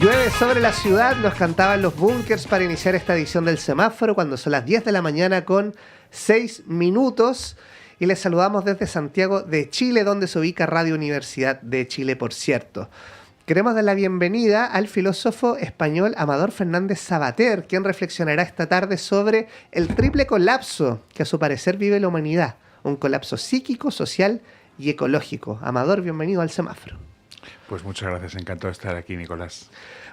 Llueve sobre la ciudad, nos cantaban los Bunkers para iniciar esta edición del semáforo cuando son las 10 de la mañana con 6 minutos. Y les saludamos desde Santiago de Chile, donde se ubica Radio Universidad de Chile, por cierto. Queremos dar la bienvenida al filósofo español Amador Fernández Sabater, quien reflexionará esta tarde sobre el triple colapso que a su parecer vive la humanidad. Un colapso psíquico, social y ecológico. Amador, bienvenido al semáforo. Pues muchas gracias, encantado de estar aquí, Nicolás.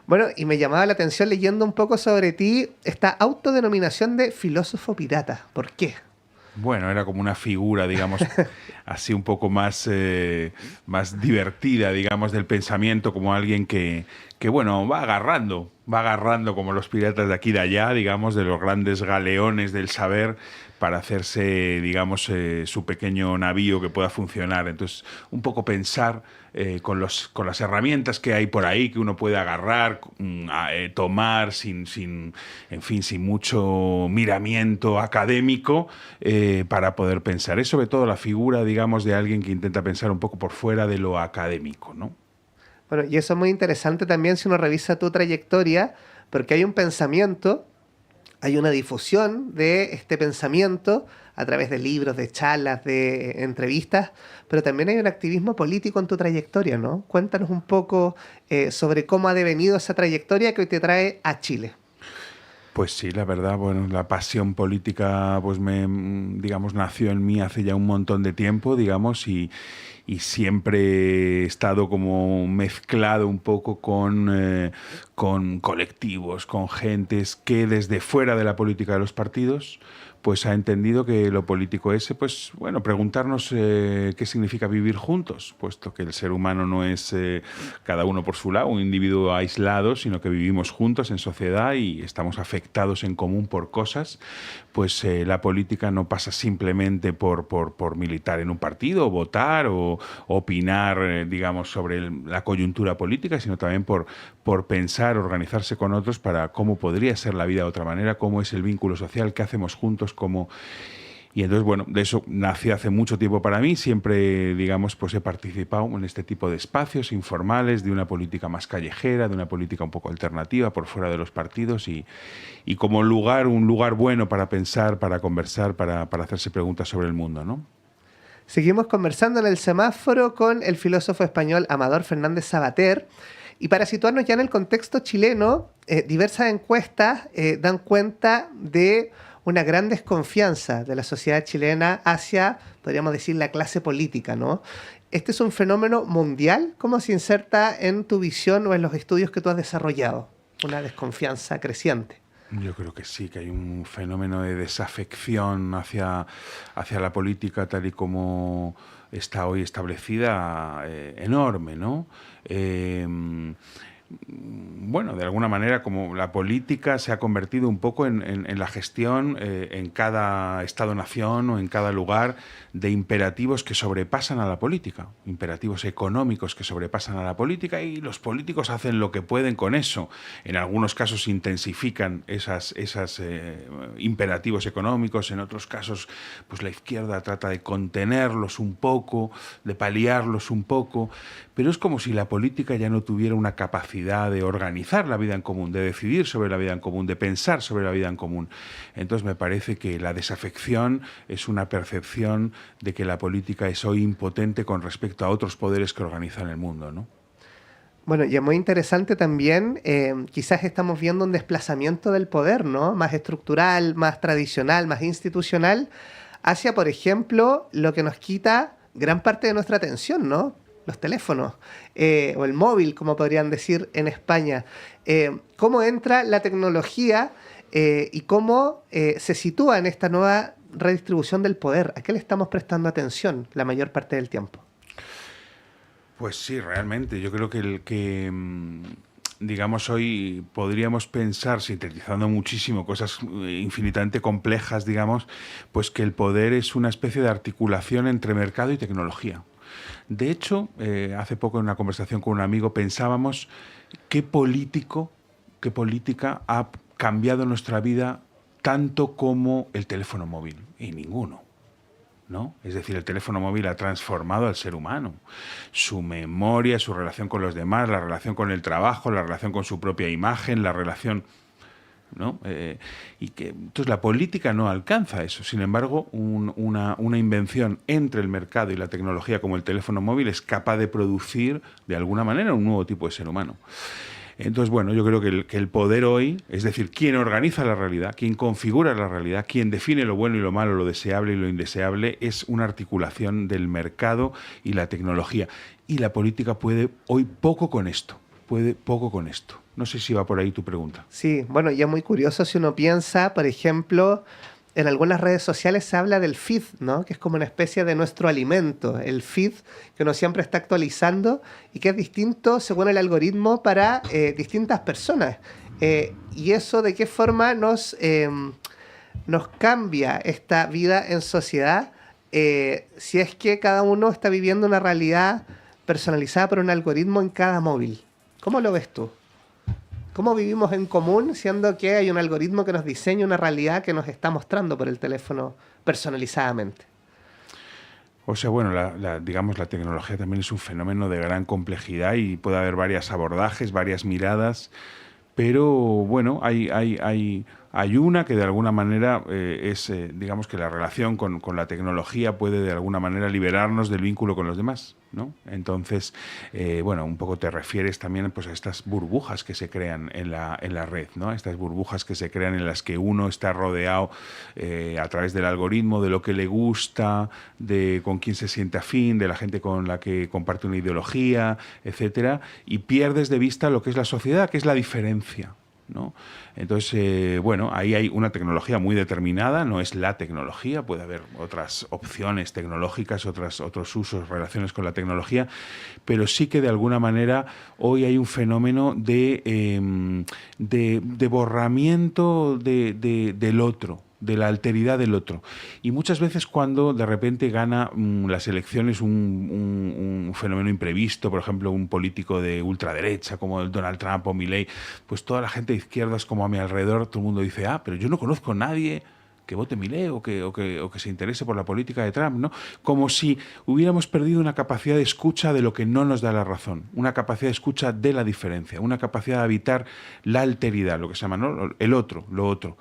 Bueno, y me llamaba la atención leyendo un poco sobre ti esta autodenominación de filósofo pirata. ¿Por qué? Bueno, era como una figura, digamos, así un poco más, más divertida, digamos, del pensamiento, como alguien que bueno, va agarrando como los piratas de aquí y de allá, digamos, de los grandes galeones del saber, para hacerse, digamos, su pequeño navío que pueda funcionar. Entonces, un poco pensar con las herramientas que hay por ahí, que uno puede agarrar, tomar sin mucho miramiento académico, para poder pensar. Es sobre todo la figura, digamos, de alguien que intenta pensar un poco por fuera de lo académico, ¿no? Bueno, y eso es muy interesante también si uno revisa tu trayectoria, porque hay un pensamiento, hay una difusión de este pensamiento a través de libros, de charlas, de entrevistas, pero también hay un activismo político en tu trayectoria, ¿no? Cuéntanos un poco sobre cómo ha devenido esa trayectoria que hoy te trae a Chile. Pues sí, la verdad, bueno, la pasión política, pues digamos, nació en mí hace ya un montón de tiempo, digamos, y siempre he estado como mezclado un poco con colectivos, con gentes que desde fuera de la política de los partidos pues ha entendido que lo político es, pues bueno, preguntarnos qué significa vivir juntos, puesto que el ser humano no es cada uno por su lado, un individuo aislado, sino que vivimos juntos en sociedad y estamos afectados en común por cosas. Pues la política no pasa simplemente por militar en un partido, o votar o opinar, digamos, sobre la coyuntura política, sino también por pensar, organizarse con otros para cómo podría ser la vida de otra manera, cómo es el vínculo social, qué hacemos juntos, cómo... Y entonces, bueno, de eso nació hace mucho tiempo para mí. Siempre, digamos, pues he participado en este tipo de espacios informales, de una política más callejera, de una política un poco alternativa, por fuera de los partidos y como un lugar bueno para pensar, para conversar, para hacerse preguntas sobre el mundo, ¿no? Seguimos conversando en el semáforo con el filósofo español Amador Fernández Sabater. Y para situarnos ya en el contexto chileno, diversas encuestas dan cuenta de una gran desconfianza de la sociedad chilena hacia, podríamos decir, la clase política, ¿no? ¿Este es un fenómeno mundial? ¿Cómo se inserta en tu visión o en los estudios que tú has desarrollado? Una desconfianza creciente. Yo creo que sí, que hay un fenómeno de desafección hacia la política tal y como está hoy establecida, enorme, ¿no? Bueno, de alguna manera, como la política se ha convertido un poco en la gestión en cada Estado-nación o en cada lugar de imperativos que sobrepasan a la política, imperativos económicos que sobrepasan a la política, y los políticos hacen lo que pueden con eso. En algunos casos intensifican esas imperativos económicos, en otros casos pues la izquierda trata de contenerlos un poco, de paliarlos un poco, pero es como si la política ya no tuviera una capacidad de organizar la vida en común, de decidir sobre la vida en común, de pensar sobre la vida en común. Entonces me parece que la desafección es una percepción de que la política es hoy impotente con respecto a otros poderes que organizan el mundo, ¿no? Bueno, y es muy interesante también, quizás estamos viendo un desplazamiento del poder, ¿no? Más estructural, más tradicional, más institucional, hacia, por ejemplo, lo que nos quita gran parte de nuestra atención, ¿no? Los teléfonos, o el móvil, como podrían decir en España. ¿Cómo entra la tecnología y cómo se sitúa en esta nueva redistribución del poder? ¿A qué le estamos prestando atención la mayor parte del tiempo? Pues sí, realmente. Yo creo que digamos, hoy podríamos pensar, sintetizando muchísimo, cosas infinitamente complejas, digamos, pues que el poder es una especie de articulación entre mercado y tecnología. De hecho, hace poco en una conversación con un amigo pensábamos qué política ha cambiado nuestra vida tanto como el teléfono móvil. Y ninguno. ¿no? Es decir, el teléfono móvil ha transformado al ser humano. Su memoria, su relación con los demás, la relación con el trabajo, la relación con su propia imagen, la relación... ¿no? Entonces la política no alcanza eso. Sin embargo, una invención entre el mercado y la tecnología como el teléfono móvil es capaz de producir de alguna manera un nuevo tipo de ser humano. Entonces, bueno, yo creo que el poder hoy, es decir, quien organiza la realidad, quien configura la realidad, quien define lo bueno y lo malo, lo deseable y lo indeseable, es una articulación del mercado y la tecnología. Y la política puede hoy poco con esto. No sé si va por ahí tu pregunta. Sí, bueno, y es muy curioso si uno piensa, por ejemplo, en algunas redes sociales se habla del feed, ¿no? Que es como una especie de nuestro alimento, el feed que uno siempre está actualizando y que es distinto según el algoritmo para distintas personas. Y eso de qué forma nos cambia esta vida en sociedad si es que cada uno está viviendo una realidad personalizada por un algoritmo en cada móvil. ¿Cómo lo ves tú? ¿Cómo vivimos en común siendo que hay un algoritmo que nos diseña una realidad que nos está mostrando por el teléfono personalizadamente? O sea, bueno, digamos, la tecnología también es un fenómeno de gran complejidad y puede haber varios abordajes, varias miradas, pero bueno, hay una que de alguna manera digamos que la relación con la tecnología puede de alguna manera liberarnos del vínculo con los demás, ¿no? Entonces, bueno, un poco te refieres también pues, a estas burbujas que se crean en la red, ¿no? Estas burbujas que se crean en las que uno está rodeado a través del algoritmo, de lo que le gusta, de con quién se siente afín, de la gente con la que comparte una ideología, etcétera, y pierdes de vista lo que es la sociedad, que es la diferencia, ¿no? Entonces, bueno, ahí hay una tecnología muy determinada, no es la tecnología, puede haber otras opciones tecnológicas, otros usos, relaciones con la tecnología, pero sí que de alguna manera hoy hay un fenómeno de borramiento del otro, de la alteridad del otro. Y muchas veces cuando de repente gana las elecciones un fenómeno imprevisto, por ejemplo, un político de ultraderecha como el Donald Trump o Milei, pues toda la gente de izquierdas como a mi alrededor, todo el mundo dice, pero yo no conozco a nadie que vote Milei o que se interese por la política de Trump, ¿no? Como si hubiéramos perdido una capacidad de escucha de lo que no nos da la razón, una capacidad de escucha de la diferencia, una capacidad de habitar la alteridad, lo que se llama, ¿no? El otro, lo otro.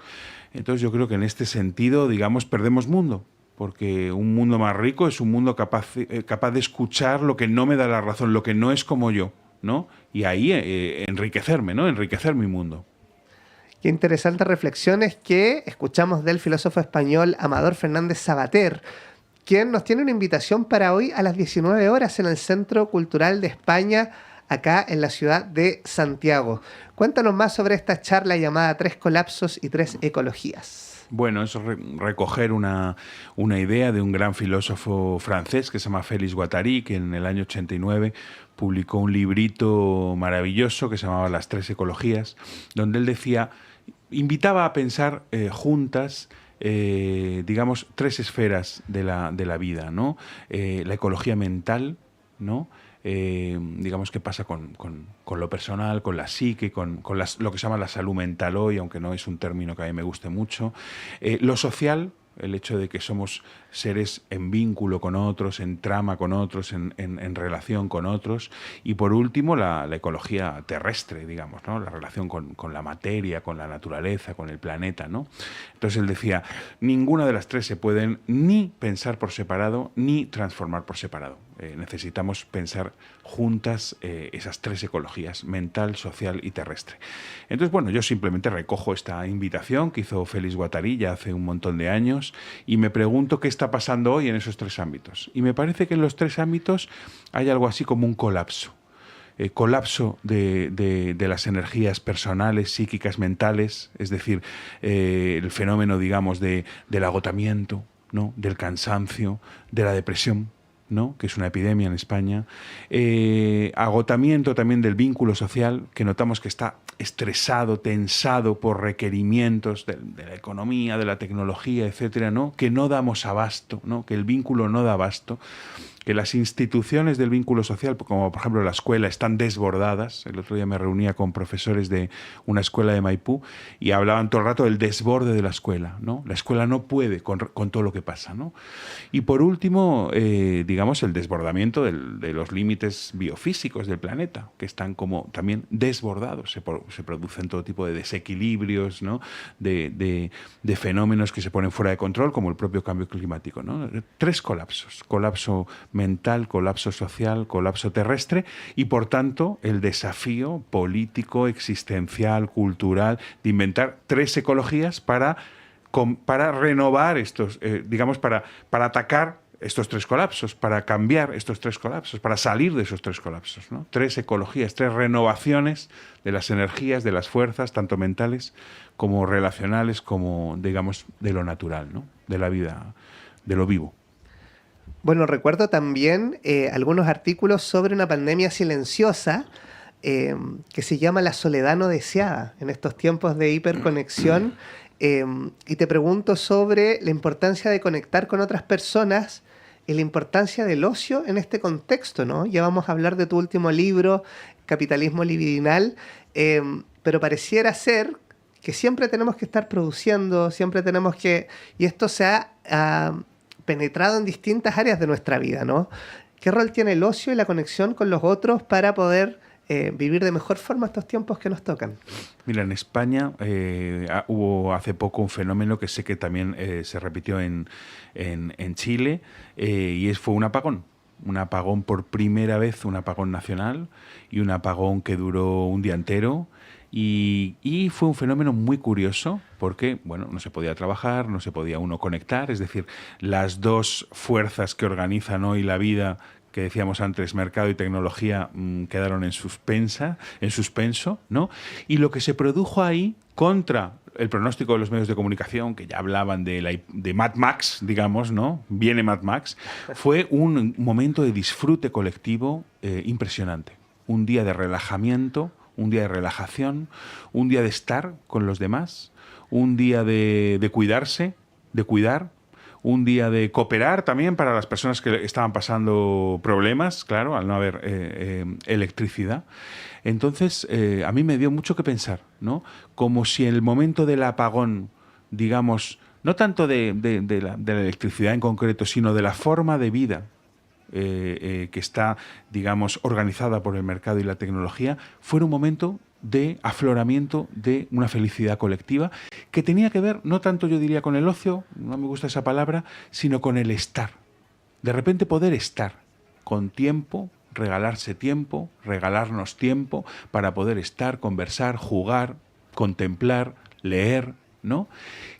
Entonces yo creo que en este sentido, digamos, perdemos mundo, porque un mundo más rico es un mundo capaz de escuchar lo que no me da la razón, lo que no es como yo, ¿no? Y ahí enriquecerme, ¿no? Enriquecer mi mundo. Qué interesantes reflexiones que escuchamos del filósofo español Amador Fernández Sabater, quien nos tiene una invitación para hoy a las 19 horas en el Centro Cultural de España, acá en la ciudad de Santiago. Cuéntanos más sobre esta charla llamada 3 colapsos y 3 ecologías. Bueno, es recoger una idea de un gran filósofo francés que se llama Félix Guattari, que en el año 89 publicó un librito maravilloso que se llamaba Las 3 ecologías, donde él decía, invitaba a pensar juntas, digamos, 3 esferas de la vida, ¿no? La ecología mental, ¿no? Digamos, qué pasa con lo personal, con la psique, con lo que se llama la salud mental hoy, aunque no es un término que a mí me guste mucho. Lo social, el hecho de que somos seres en vínculo con otros, en trama con otros, en relación con otros. Y por último, la ecología terrestre, digamos, ¿no? La relación con la materia, con la naturaleza, con el planeta, ¿no? Entonces él decía, ninguna de las 3 se pueden ni pensar por separado, ni transformar por separado. Necesitamos pensar juntas esas 3 ecologías, mental, social y terrestre. Entonces, bueno, yo simplemente recojo esta invitación que hizo Félix Guattari ya hace un montón de años y me pregunto qué está pasando hoy en esos 3 ámbitos. Y me parece que en los 3 ámbitos hay algo así como un colapso. Colapso de las energías personales, psíquicas, mentales, es decir, el fenómeno, digamos, del agotamiento, ¿no? Del cansancio, de la depresión, ¿no? Que es una epidemia en España, agotamiento también del vínculo social, que notamos que está estresado, tensado por requerimientos de la economía, de la tecnología, etcétera, ¿no? Que no damos abasto, ¿no? Que el vínculo no da abasto. que las instituciones del vínculo social, como por ejemplo la escuela, están desbordadas. El otro día me reunía con profesores de una escuela de Maipú y hablaban todo el rato del desborde de la escuela, ¿no? La escuela no puede con todo lo que pasa, ¿no? Y por último, digamos, el desbordamiento de los límites biofísicos del planeta, que están como también desbordados. Se producen todo tipo de desequilibrios, ¿no? de fenómenos que se ponen fuera de control, como el propio cambio climático, ¿no? 3 colapsos: colapso mental, colapso social, colapso terrestre, y por tanto el desafío político, existencial, cultural, de inventar 3 ecologías para renovar estos, digamos, para atacar estos 3 colapsos, para cambiar estos 3 colapsos, para salir de esos 3 colapsos, ¿no? 3 ecologías, 3 renovaciones de las energías, de las fuerzas, tanto mentales como relacionales, como, digamos, de lo natural, ¿no? De la vida, de lo vivo. Bueno, recuerdo también algunos artículos sobre una pandemia silenciosa que se llama la soledad no deseada en estos tiempos de hiperconexión. Y te pregunto sobre la importancia de conectar con otras personas y la importancia del ocio en este contexto, ¿no? Ya vamos a hablar de tu último libro, Capitalismo Libidinal, pero pareciera ser que siempre tenemos que estar produciendo, siempre tenemos que... Y esto se ha penetrado en distintas áreas de nuestra vida, ¿no? ¿Qué rol tiene el ocio y la conexión con los otros para poder vivir de mejor forma estos tiempos que nos tocan? Mira, en España hubo hace poco un fenómeno que sé que también se repitió en Chile, y fue un apagón. Un apagón por primera vez, un apagón nacional, y un apagón que duró un día entero. Y fue un fenómeno muy curioso porque, bueno, no se podía trabajar, no se podía uno conectar, es decir, las 2 fuerzas que organizan hoy la vida, que decíamos antes, mercado y tecnología, quedaron en suspenso, ¿no? Y lo que se produjo ahí, contra el pronóstico de los medios de comunicación, que ya hablaban de Mad Max, digamos, ¿no? Viene Mad Max, fue un momento de disfrute colectivo impresionante. Un día de relajamiento, un día de relajación, un día de estar con los demás, un día de cuidarse, de cuidar, un día de cooperar también para las personas que estaban pasando problemas, claro, al no haber electricidad. Entonces, a mí me dio mucho que pensar, ¿no? Como si en el momento del apagón, digamos, no tanto de la electricidad en concreto, sino de la forma de vida que está, digamos, organizada por el mercado y la tecnología, fuera un momento de afloramiento de una felicidad colectiva que tenía que ver, no tanto yo diría con el ocio, no me gusta esa palabra, sino con el estar. De repente poder estar con tiempo, regalarse tiempo, regalarnos tiempo para poder estar, conversar, jugar, contemplar, leer, ¿no?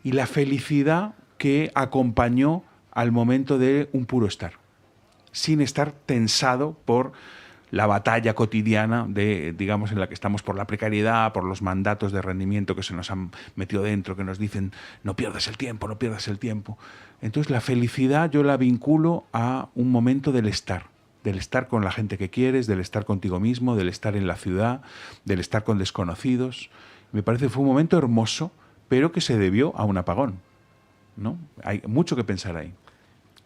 Y la felicidad que acompañó al momento de un puro estar, sin estar tensado por la batalla cotidiana digamos, en la que estamos por la precariedad, por los mandatos de rendimiento que se nos han metido dentro, que nos dicen no pierdas el tiempo, no pierdas el tiempo. Entonces la felicidad yo la vinculo a un momento del estar con la gente que quieres, del estar contigo mismo, del estar en la ciudad, del estar con desconocidos. Me parece que fue un momento hermoso, pero que se debió a un apagón, ¿no? Hay mucho que pensar ahí.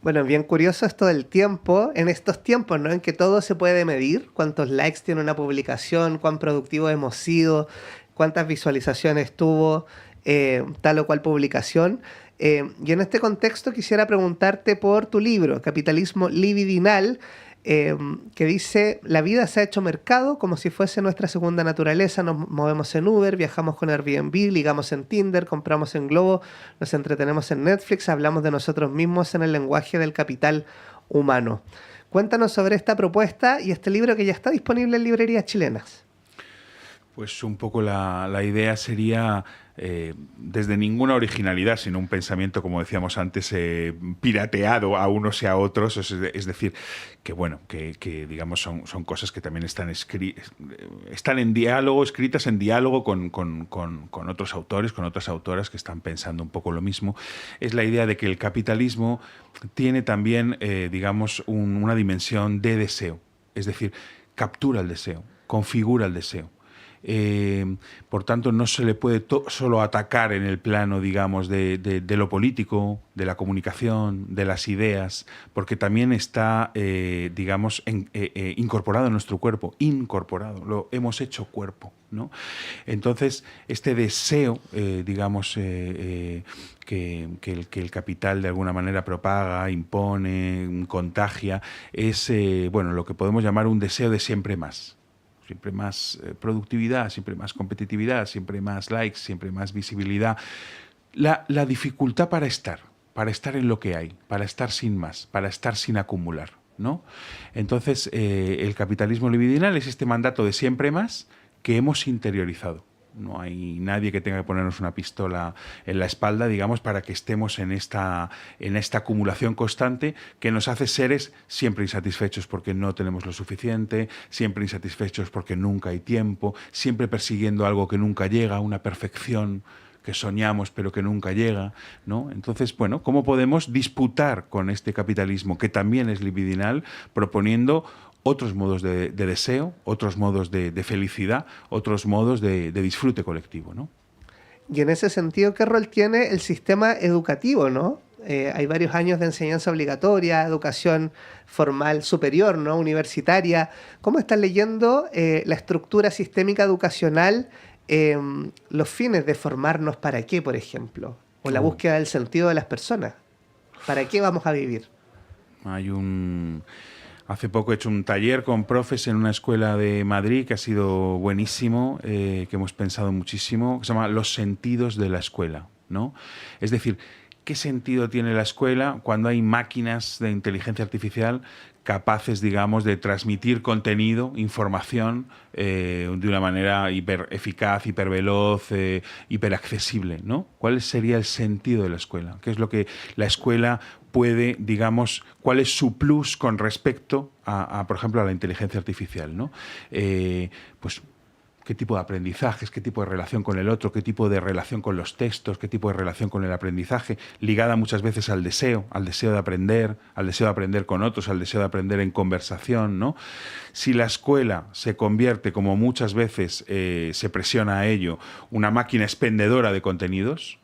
Bueno, bien curioso esto del tiempo, en estos tiempos, ¿no? En que todo se puede medir, cuántos likes tiene una publicación, cuán productivo hemos sido, cuántas visualizaciones tuvo tal o cual publicación. Y en este contexto quisiera preguntarte por tu libro, Capitalismo Libidinal, que dice: la vida se ha hecho mercado como si fuese nuestra segunda naturaleza. Nos movemos en Uber, viajamos con Airbnb, ligamos en Tinder, compramos en Globo, nos entretenemos en Netflix, hablamos de nosotros mismos en el lenguaje del capital humano. Cuéntanos sobre esta propuesta y este libro que ya está disponible en librerías chilenas. Pues un poco la idea sería, desde ninguna originalidad, sino un pensamiento, como decíamos antes, pirateado a unos y a otros. Es decir, que bueno, que digamos son cosas que también están en diálogo, escritas en diálogo con otros autores, con otras autoras que están pensando un poco lo mismo. Es la idea de que el capitalismo tiene también, digamos, una dimensión de deseo. Es decir, captura el deseo, configura el deseo. Por tanto, no se le puede solo atacar en el plano, digamos, de lo político, de la comunicación, de las ideas, porque también está, digamos, incorporado en nuestro cuerpo, incorporado, lo hemos hecho cuerpo, ¿no? Entonces, este deseo, digamos, que el capital de alguna manera propaga, impone, contagia, es bueno, lo que podemos llamar un deseo de siempre más. Siempre más productividad, siempre más competitividad, siempre más likes, siempre más visibilidad. La dificultad para estar en lo que hay, para estar sin más, para estar sin acumular, ¿no? Entonces, el capitalismo libidinal es este mandato de siempre más que hemos interiorizado. No hay nadie que tenga que ponernos una pistola en la espalda, digamos, para que estemos en esta acumulación constante que nos hace seres siempre insatisfechos porque no tenemos lo suficiente, siempre insatisfechos porque nunca hay tiempo, siempre persiguiendo algo que nunca llega, una perfección que soñamos pero que nunca llega, ¿no? Entonces, bueno, ¿cómo podemos disputar con este capitalismo que también es libidinal, proponiendo otros modos de deseo, otros modos de felicidad, otros modos de disfrute colectivo, ¿no? Y en ese sentido, ¿qué rol tiene el sistema educativo, ¿no? Hay varios años de enseñanza obligatoria, educación formal superior, ¿no? Universitaria. ¿Cómo están leyendo la estructura sistémica educacional, los fines de formarnos para qué, por ejemplo? O la búsqueda del sentido de las personas. ¿Para qué vamos a vivir? Hace poco he hecho un taller con profes en una escuela de Madrid que ha sido buenísimo, que hemos pensado muchísimo, que se llama Los sentidos de la escuela, ¿no? Es decir, ¿qué sentido tiene la escuela cuando hay máquinas de inteligencia artificial capaces, digamos, de transmitir contenido, información, de una manera hiper eficaz, hiperveloz, hiperaccesible, ¿no? ¿Cuál sería el sentido de la escuela? ¿Qué es lo que la escuela puede, digamos, cuál es su plus con respecto por ejemplo, a la inteligencia artificial, ¿no? Pues qué tipo de aprendizajes, qué tipo de relación con el otro, qué tipo de relación con los textos, qué tipo de relación con el aprendizaje, ligada muchas veces al deseo de aprender con otros, al deseo de aprender en conversación, ¿no? Si la escuela se convierte, como muchas veces se presiona a ello, una máquina expendedora de contenidos,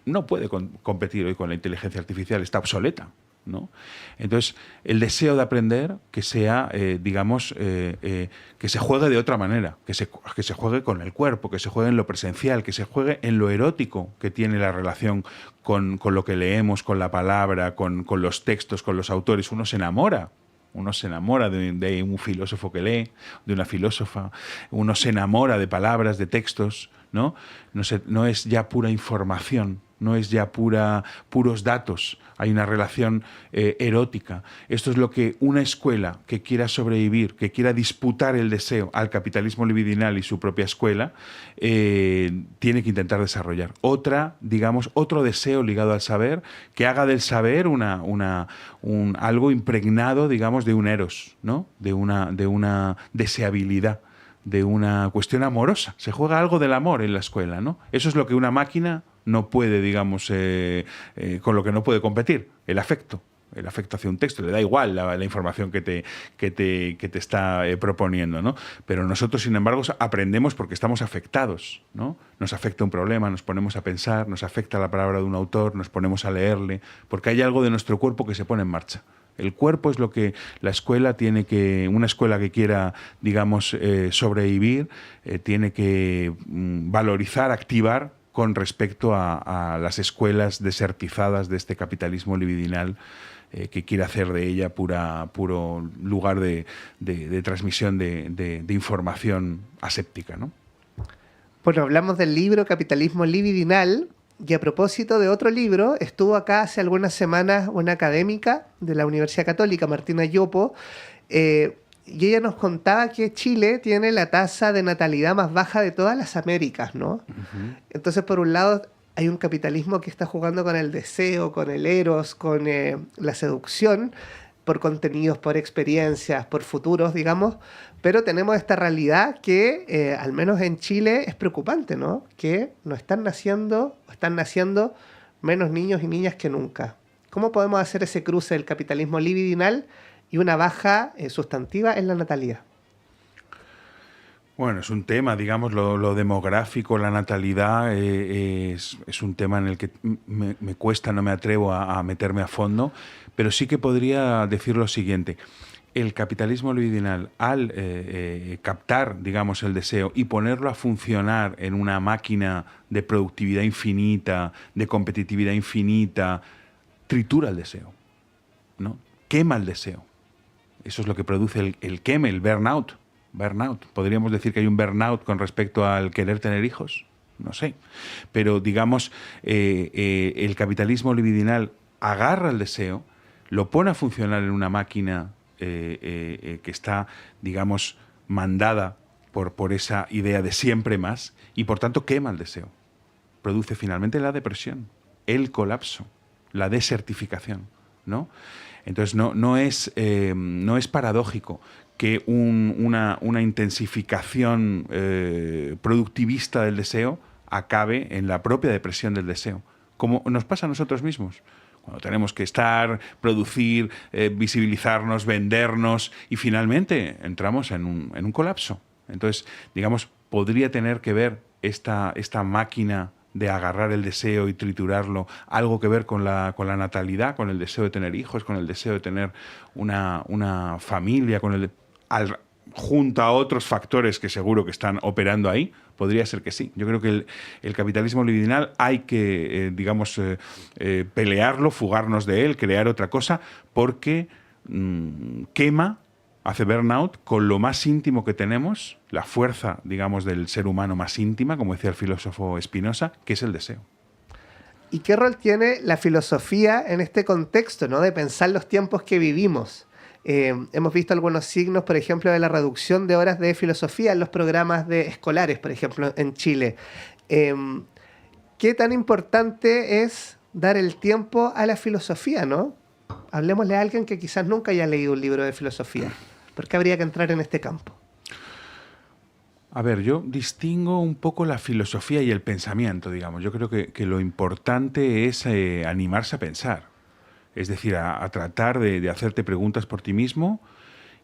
no puede competir hoy con la inteligencia artificial, está obsoleta, ¿no? Entonces, el deseo de aprender que sea, digamos, que se juegue de otra manera, que se juegue con el cuerpo, que se juegue en lo presencial, que se juegue en lo erótico que tiene la relación con lo que leemos, con la palabra, con los textos, con los autores. Uno se enamora de un filósofo que lee, de una filósofa, uno se enamora de palabras, de textos, ¿no? No es ya pura información, no es ya puros datos, hay una relación erótica. Esto es lo que una escuela que quiera sobrevivir, que quiera disputar el deseo al capitalismo libidinal y su propia escuela, tiene que intentar desarrollar. Otro deseo ligado al saber, que haga del saber algo impregnado, digamos, de un eros, ¿no? De una deseabilidad, de una cuestión amorosa. Se juega algo del amor en la escuela, ¿no? Eso es lo que una máquina no puede, digamos, con lo que no puede competir, el afecto hacia un texto. Le da igual la información que te está proponiendo, ¿no? Pero nosotros, sin embargo, aprendemos porque estamos afectados, ¿no? Nos afecta un problema, nos ponemos a pensar, nos afecta la palabra de un autor, nos ponemos a leerle, porque hay algo de nuestro cuerpo que se pone en marcha. El cuerpo es lo que la escuela una escuela que quiera, digamos, sobrevivir, tiene que valorizar, activar con respecto a las escuelas desertizadas de este capitalismo libidinal que quiere hacer de ella puro lugar de transmisión de información aséptica, ¿no? Bueno, hablamos del libro Capitalismo Libidinal. Y a propósito de otro libro, estuvo acá hace algunas semanas una académica de la Universidad Católica, Martina Yopo, y ella nos contaba que Chile tiene la tasa de natalidad más baja de todas las Américas, ¿no? Uh-huh. Entonces, por un lado, hay un capitalismo que está jugando con el deseo, con el eros, con la seducción, por contenidos, por experiencias, por futuros, digamos, pero tenemos esta realidad que, al menos en Chile, es preocupante, ¿no? Que están naciendo menos niños y niñas que nunca. ¿Cómo podemos hacer ese cruce del capitalismo libidinal y una baja sustantiva en la natalidad? Bueno, es un tema, digamos, lo demográfico, la natalidad, es un tema en el que me cuesta, no me atrevo a meterme a fondo, pero sí que podría decir lo siguiente. El capitalismo libidinal, al captar, digamos, el deseo y ponerlo a funcionar en una máquina de productividad infinita, de competitividad infinita, tritura el deseo, ¿no? Quema el deseo. Eso es lo que produce el queme, el burnout. Burnout. ¿Podríamos decir que hay un burnout con respecto al querer tener hijos? No sé. Pero, digamos, el capitalismo libidinal agarra el deseo, lo pone a funcionar en una máquina que está, digamos, mandada por esa idea de siempre más y, por tanto, quema el deseo. Produce finalmente la depresión, el colapso, la desertificación, ¿no? Entonces, no es paradójico que una intensificación productivista del deseo acabe en la propia depresión del deseo, como nos pasa a nosotros mismos. Cuando tenemos que estar, producir, visibilizarnos, vendernos y finalmente entramos en un colapso. Entonces, digamos, podría tener que ver esta máquina de agarrar el deseo y triturarlo, algo que ver con la natalidad, con el deseo de tener hijos, con el deseo de tener una familia, junto a otros factores que seguro que están operando ahí, podría ser que sí. Yo creo que el capitalismo libidinal hay que, pelearlo, fugarnos de él, crear otra cosa, porque quema, hace burnout con lo más íntimo que tenemos, la fuerza, digamos, del ser humano más íntima, como decía el filósofo Spinoza, que es el deseo. ¿Y qué rol tiene la filosofía en este contexto, ¿no? De pensar los tiempos que vivimos? Hemos visto algunos signos, por ejemplo, de la reducción de horas de filosofía en los programas escolares, por ejemplo, en Chile. ¿Qué tan importante es dar el tiempo a la filosofía, ¿no? Hablemosle a alguien que quizás nunca haya leído un libro de filosofía. ¿Por qué habría que entrar en este campo? A ver, yo distingo un poco la filosofía y el pensamiento, digamos. Yo creo que lo importante es animarse a pensar. Es decir, a tratar de hacerte preguntas por ti mismo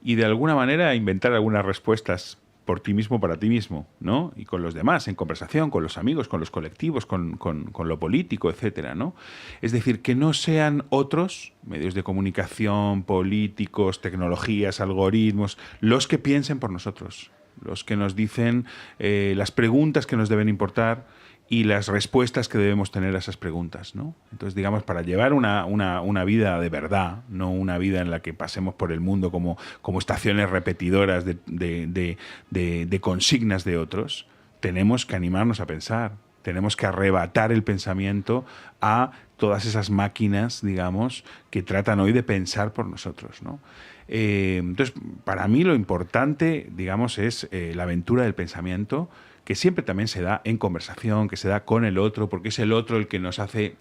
y de alguna manera inventar algunas respuestas por ti mismo, para ti mismo, ¿no? Y con los demás, en conversación, con los amigos, con los colectivos, con lo político, etcétera, ¿no? Es decir, que no sean otros, medios de comunicación, políticos, tecnologías, algoritmos, los que piensen por nosotros, los que nos dicen las preguntas que nos deben importar y las respuestas que debemos tener a esas preguntas, ¿no? Entonces, digamos, para llevar una vida de verdad, no una vida en la que pasemos por el mundo como estaciones repetidoras de consignas de otros, tenemos que animarnos a pensar, tenemos que arrebatar el pensamiento a todas esas máquinas, digamos, que tratan hoy de pensar por nosotros, ¿no? Entonces, para mí lo importante, digamos, es la aventura del pensamiento, que siempre también se da en conversación, que se da con el otro, porque es el otro el que nos hace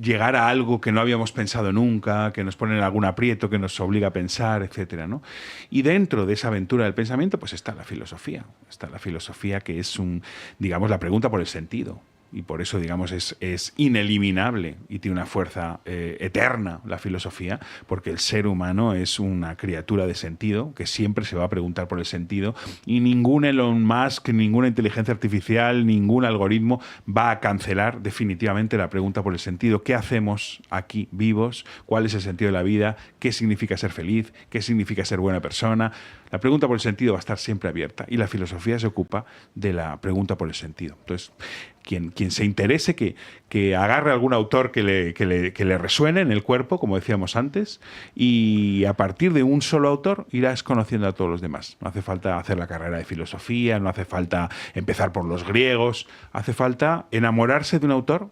llegar a algo que no habíamos pensado nunca, que nos pone en algún aprieto, que nos obliga a pensar, etcétera, ¿no? Y dentro de esa aventura del pensamiento, pues está la filosofía. Está la filosofía que es digamos, la pregunta por el sentido. Y por eso, digamos, es ineliminable y tiene una fuerza eterna la filosofía, porque el ser humano es una criatura de sentido que siempre se va a preguntar por el sentido y ningún Elon Musk, ninguna inteligencia artificial, ningún algoritmo va a cancelar definitivamente la pregunta por el sentido. ¿Qué hacemos aquí vivos? ¿Cuál es el sentido de la vida? ¿Qué significa ser feliz? ¿Qué significa ser buena persona? La pregunta por el sentido va a estar siempre abierta y la filosofía se ocupa de la pregunta por el sentido. Entonces, quien se interese, que agarre algún autor que le resuene en el cuerpo, como decíamos antes, y a partir de un solo autor irás conociendo a todos los demás. No hace falta hacer la carrera de filosofía, no hace falta empezar por los griegos, hace falta enamorarse de un autor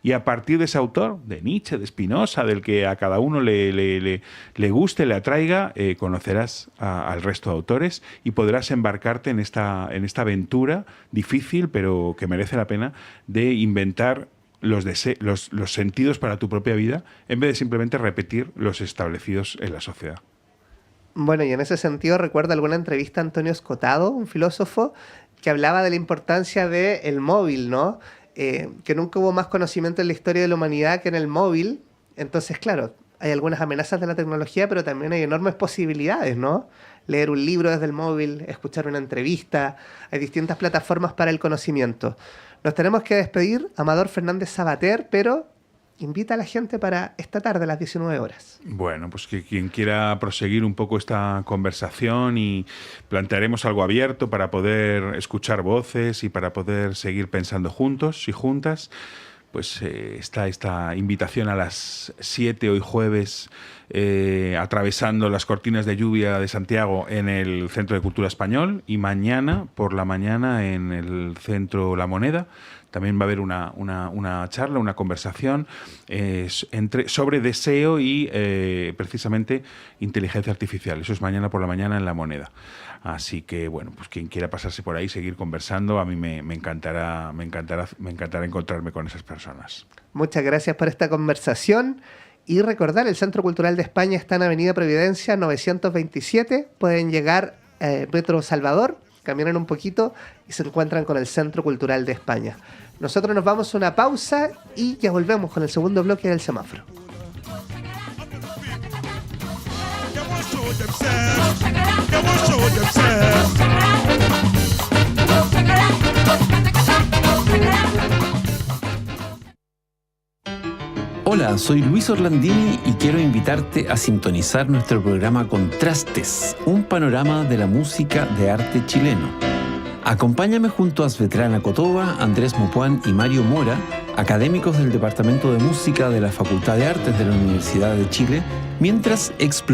y a partir de ese autor, de Nietzsche, de Spinoza, del que a cada uno le guste, le atraiga, conocerás al resto de autores y podrás embarcarte en esta aventura difícil, pero que merece la pena, de inventar los sentidos para tu propia vida, en vez de simplemente repetir los establecidos en la sociedad. Bueno, y en ese sentido recuerdo alguna entrevista a Antonio Escotado, un filósofo, que hablaba de la importancia del móvil, ¿no? Que nunca hubo más conocimiento en la historia de la humanidad que en el móvil. Entonces, claro, hay algunas amenazas de la tecnología, pero también hay enormes posibilidades, ¿no? Leer un libro desde el móvil, escuchar una entrevista, hay distintas plataformas para el conocimiento. Nos tenemos que despedir, Amador Fernández Sabater, pero invita a la gente para esta tarde a las 19 horas. Bueno, pues que quien quiera proseguir un poco esta conversación, y plantearemos algo abierto para poder escuchar voces y para poder seguir pensando juntos y juntas. Pues está esta invitación a las 7 hoy jueves, atravesando las cortinas de lluvia de Santiago en el Centro de Cultura Español, y mañana por la mañana en el Centro La Moneda. También va a haber una charla, una conversación sobre deseo y precisamente inteligencia artificial. Eso es mañana por la mañana en La Moneda. Así que, bueno, pues quien quiera pasarse por ahí, seguir conversando, a mí me encantará encontrarme con esas personas. Muchas gracias por esta conversación. Y recordar, el Centro Cultural de España está en Avenida Providencia 927. Pueden llegar Metro Salvador, caminan un poquito y se encuentran con el Centro Cultural de España. Nosotros nos vamos a una pausa y ya volvemos con el segundo bloque del semáforo. Hola, soy Luis Orlandini y quiero invitarte a sintonizar nuestro programa Contrastes, un panorama de la música de arte chileno. Acompáñame junto a Svetlana Kotova, Andrés Mopuán y Mario Mora, académicos del Departamento de Música de la Facultad de Artes de la Universidad de Chile, mientras exploramos